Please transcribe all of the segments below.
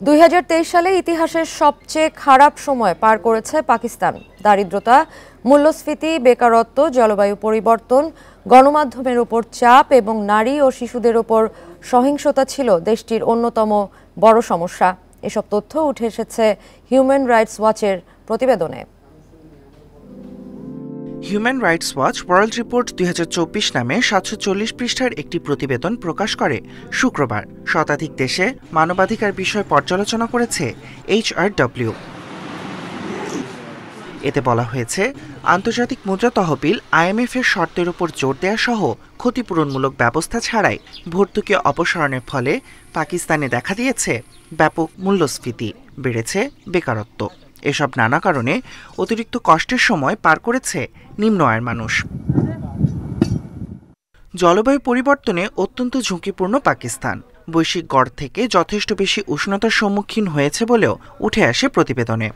2023 সালে ইতিহাসের সবচেয়ে খারাপ সময় পার করেছে পাকিস্তান। দারিদ্রতা, মূল্যস্ফীতি, বেকারত্ব, জলবায়ু পরিবর্তন, গণমাধ্যমের উপর চাপ এবং নারী ও শিশুদের উপর সহিংসতা ছিল দেশটির অন্যতম বড় সমস্যা। এসব তথ্য উঠে এসেছে হিউম্যান রাইটস ওয়াচের প্রতিবেদনে। Human rights watch world report 2024 নামে 740 পৃষ্ঠার একটি প্রতিবেদন প্রকাশ করে শুক্রবার। শতাধিক দেশে মানবাধিকার বিষয় পর্যালোচনা করেছে HRW। এতে বলা হয়েছে, আন্তর্জাতিক মুদ্রা তহবিল IMF এর শর্তের উপর জোর দেওয়া সহ ক্ষতিপূরণমূলক ব্যবস্থা ছাড়াই ভর্তুকি অপসারণের ফলে পাকিস্তানে দেখা দিয়েছে ব্যাপক মূল্যস্ফীতি, বেড়েছে বেকারত্ব। এসব নানা কারণে অতিরিক্ত কষ্টের সময় পার করেছে নিম্ন আয়ের মানুষ। জলবায়ু পরিবর্তনে অত্যন্ত ঝুঁকিপূর্ণ পাকিস্তান। বৈশ্বিক গড় থেকে যথেষ্ট বেশি উষ্ণতার সম্মুখীন হয়েছে বলেও উঠে আসে প্রতিবেদনে।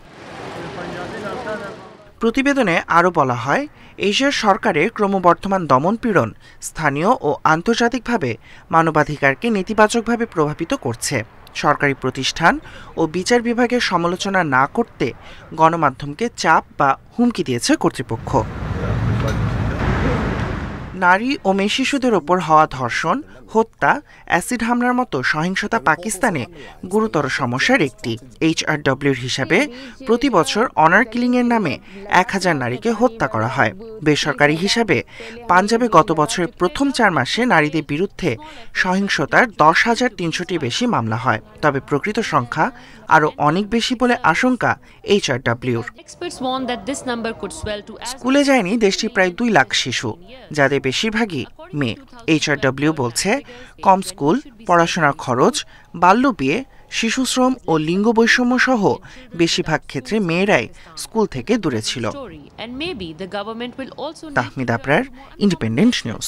প্রতিবেদনে আরও বলা হয়, এশিয়ার সরকারের ক্রমবর্ধমান দমনপীড়ন স্থানীয় ও আন্তর্জাতিকভাবে মানবাধিকারকে নেতিবাচকভাবে প্রভাবিত করছে। সরকারি প্রতিষ্ঠান ও বিচার বিভাগের সমালোচনা না করতে গণমাধ্যমকে চাপ বা হুমকি দিয়েছে কর্তৃপক্ষ। নারী ও মেয়ে শিশুদের ওপর হওয়া ধর্ষণ, হত্যা, অ্যাসিড হামলার মতো সহিংসতা পাকিস্তানে গুরুতর সমস্যার একটি। HRWর হিসাবে প্রতি বছর অনার কিলিংয়ের নামে 1000 নারীকে হত্যা করা হয়। বেসরকারি হিসাবে পাঞ্জাবে গত বছরের প্রথম 4 মাসে নারীদের বিরুদ্ধে সহিংসতার 10,300টি বেশি মামলা হয়। তবে প্রকৃত সংখ্যা আরও অনেক বেশি বলে আশঙ্কা HRWর। স্কুলে যায়নি দেশটির প্রায় 2 লাখ শিশু, যাদের বেশিরভাগই মেয়ে। HRW বলছে, কম স্কুল, পড়াশোনার খরচ, বাল্যবিয়ে, শিশুশ্রম ও লিঙ্গ বৈষম্য সহ বেশিরভাগ ক্ষেত্রে মেয়েরাই স্কুল থেকে দূরে ছিল। Tahmid Abrar, independent news.